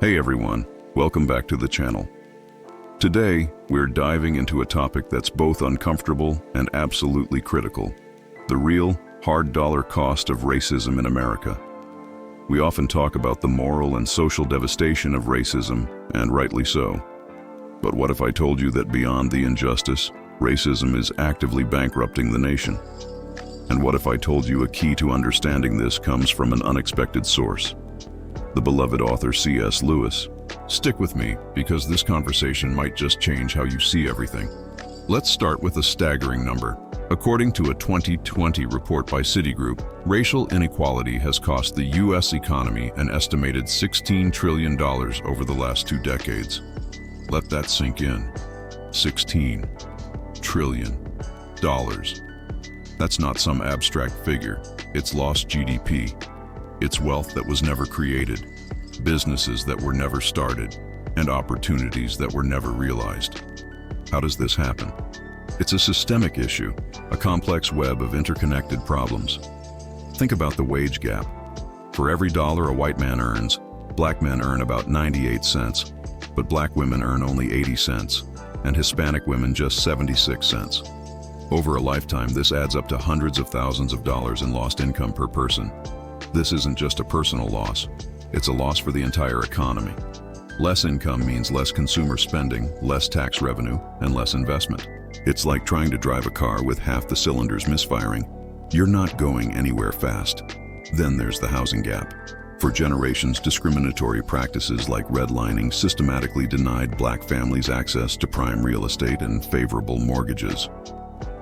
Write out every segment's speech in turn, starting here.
Hey everyone, welcome back to the channel. Today, we're diving into a topic that's both uncomfortable and absolutely critical: the real, hard dollar cost of racism in America. We often talk about the moral and social devastation of racism, and rightly so. But what if I told you that beyond the injustice, racism is actively bankrupting the nation? And what if I told you a key to understanding this comes from an unexpected source? The beloved author C.S. Lewis. Stick with me, because this conversation might just change how you see everything. Let's start with a staggering number. According to a 2020 report by Citigroup, racial inequality has cost the U.S. economy an estimated $16 trillion over the last 2 decades. Let that sink in. $16 trillion. That's not some abstract figure. It's lost GDP. It's wealth that was never created, businesses that were never started, and opportunities that were never realized. How does this happen? It's a systemic issue, a complex web of interconnected problems. Think about the wage gap. For every dollar a white man earns, black men earn about 98 cents, but black women earn only 80 cents, and Hispanic women just 76 cents. Over a lifetime, this adds up to hundreds of thousands of dollars in lost income per person. This isn't just a personal loss, it's a loss for the entire economy. Less income means less consumer spending, less tax revenue, and less investment. It's like trying to drive a car with half the cylinders misfiring. You're not going anywhere fast. Then there's the housing gap. For generations, discriminatory practices like redlining systematically denied black families access to prime real estate and favorable mortgages.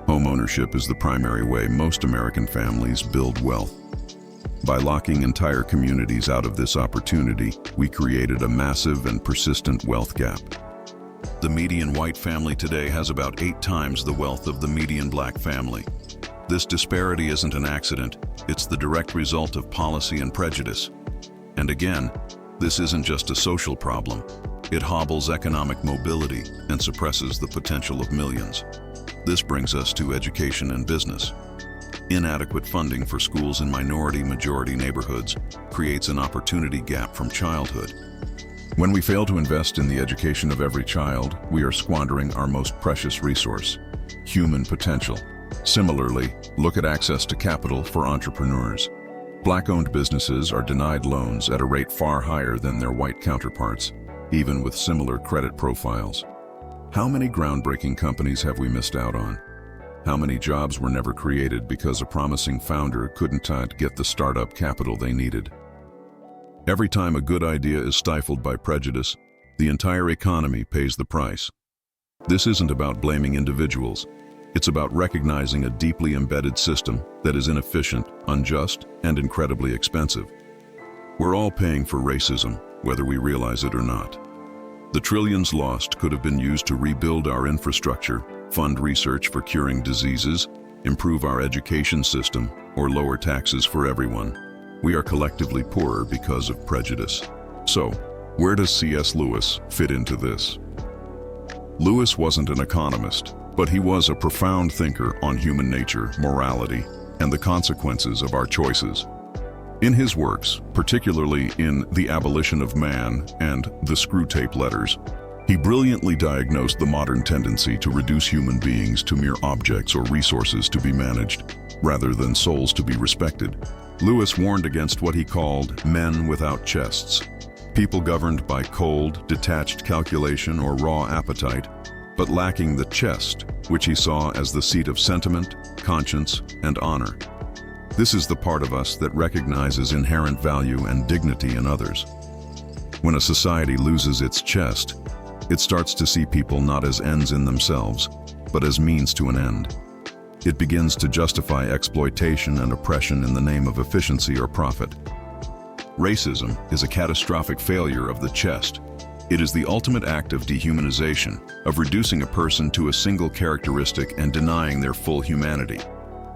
Homeownership is the primary way most American families build wealth. By locking entire communities out of this opportunity, we created a massive and persistent wealth gap. The median white family today has about 8 times the wealth of the median black family. This disparity isn't an accident, it's the direct result of policy and prejudice. And again, this isn't just a social problem. It hobbles economic mobility and suppresses the potential of millions. This brings us to education and business. Inadequate funding for schools in minority-majority neighborhoods creates an opportunity gap from childhood. When we fail to invest in the education of every child, we are squandering our most precious resource: human potential. Similarly, look at access to capital for entrepreneurs. Black-owned businesses are denied loans at a rate far higher than their white counterparts, even with similar credit profiles. How many groundbreaking companies have we missed out on? How many jobs were never created because a promising founder couldn't get the startup capital they needed? Every time a good idea is stifled by prejudice, the entire economy pays the price. This isn't about blaming individuals. It's about recognizing a deeply embedded system that is inefficient, unjust, and incredibly expensive. We're all paying for racism, whether we realize it or not. The trillions lost could have been used to rebuild our infrastructure, fund research for curing diseases, improve our education system, or lower taxes for everyone. We are collectively poorer because of prejudice. So, where does C.S. Lewis fit into this? Lewis wasn't an economist, but he was a profound thinker on human nature, morality, and the consequences of our choices. In his works, particularly in The Abolition of Man and The Screwtape Letters, he brilliantly diagnosed the modern tendency to reduce human beings to mere objects or resources to be managed, rather than souls to be respected. Lewis warned against what he called men without chests, people governed by cold, detached calculation or raw appetite, but lacking the chest, which he saw as the seat of sentiment, conscience, and honor. This is the part of us that recognizes inherent value and dignity in others. When a society loses its chest, it starts to see people not as ends in themselves, but as means to an end. It begins to justify exploitation and oppression in the name of efficiency or profit. Racism is a catastrophic failure of the chest. It is the ultimate act of dehumanization, of reducing a person to a single characteristic and denying their full humanity.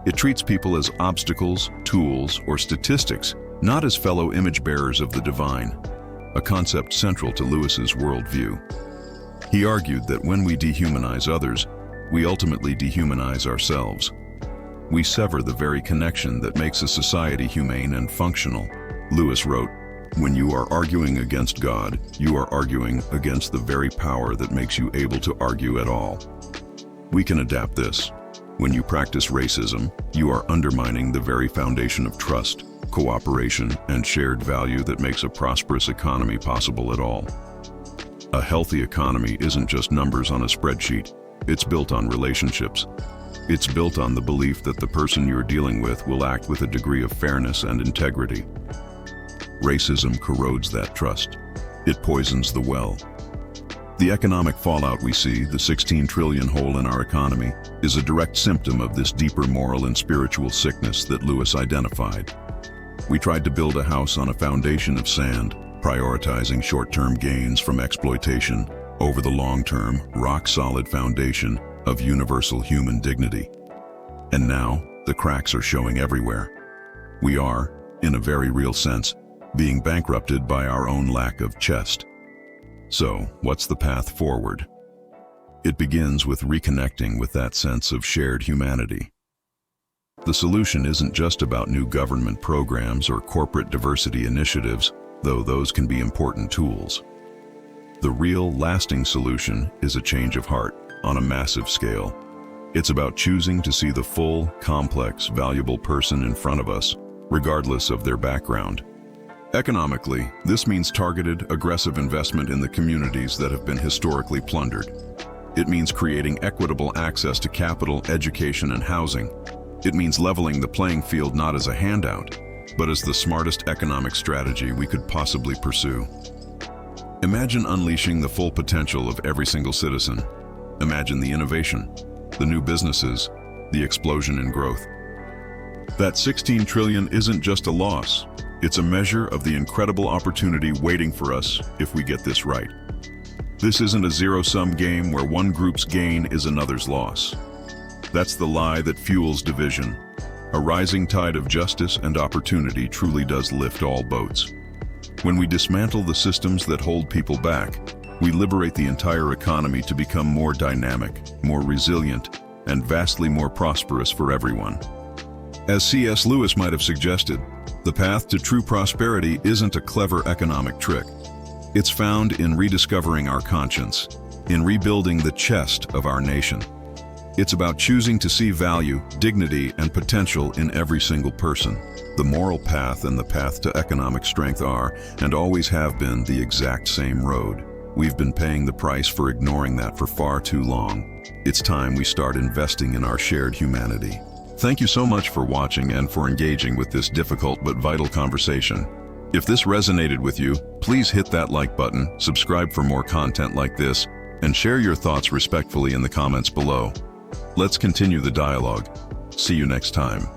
It treats people as obstacles, tools, or statistics, not as fellow image-bearers of the divine, a concept central to Lewis's worldview. He argued that when we dehumanize others, we ultimately dehumanize ourselves. We sever the very connection that makes a society humane and functional. Lewis wrote, When you are arguing against God, you are arguing against the very power that makes you able to argue at all. We can adapt this. When you practice racism, you are undermining the very foundation of trust, cooperation, and shared value that makes a prosperous economy possible at all. A healthy economy isn't just numbers on a spreadsheet. It's built on relationships. It's built on the belief that the person you're dealing with will act with a degree of fairness and integrity. Racism corrodes that trust. It poisons the well. The economic fallout we see, the 16 trillion hole in our economy, is a direct symptom of this deeper moral and spiritual sickness that Lewis identified. We tried to build a house on a foundation of sand, prioritizing short-term gains from exploitation over the long-term, rock-solid foundation of universal human dignity. And now, the cracks are showing everywhere. We are, in a very real sense, being bankrupted by our own lack of chest. So, what's the path forward? It begins with reconnecting with that sense of shared humanity. The solution isn't just about new government programs or corporate diversity initiatives, though those can be important tools. The real, lasting solution is a change of heart on a massive scale. It's about choosing to see the full, complex, valuable person in front of us, regardless of their background. Economically, this means targeted, aggressive investment in the communities that have been historically plundered. It means creating equitable access to capital, education, and housing. It means leveling the playing field not as a handout, but as the smartest economic strategy we could possibly pursue. Imagine unleashing the full potential of every single citizen. Imagine the innovation, the new businesses, the explosion in growth. That 16 trillion isn't just a loss. It's a measure of the incredible opportunity waiting for us if we get this right. This isn't a zero-sum game where one group's gain is another's loss. That's the lie that fuels division. A rising tide of justice and opportunity truly does lift all boats. When we dismantle the systems that hold people back, we liberate the entire economy to become more dynamic, more resilient, and vastly more prosperous for everyone. As C.S. Lewis might have suggested, the path to true prosperity isn't a clever economic trick. It's found in rediscovering our conscience, in rebuilding the chest of our nation. It's about choosing to see value, dignity, and potential in every single person. The moral path and the path to economic strength are, and always have been, the exact same road. We've been paying the price for ignoring that for far too long. It's time we start investing in our shared humanity. Thank you so much for watching and for engaging with this difficult but vital conversation. If this resonated with you, please hit that like button, subscribe for more content like this, and share your thoughts respectfully in the comments below. Let's continue the dialogue. See you next time.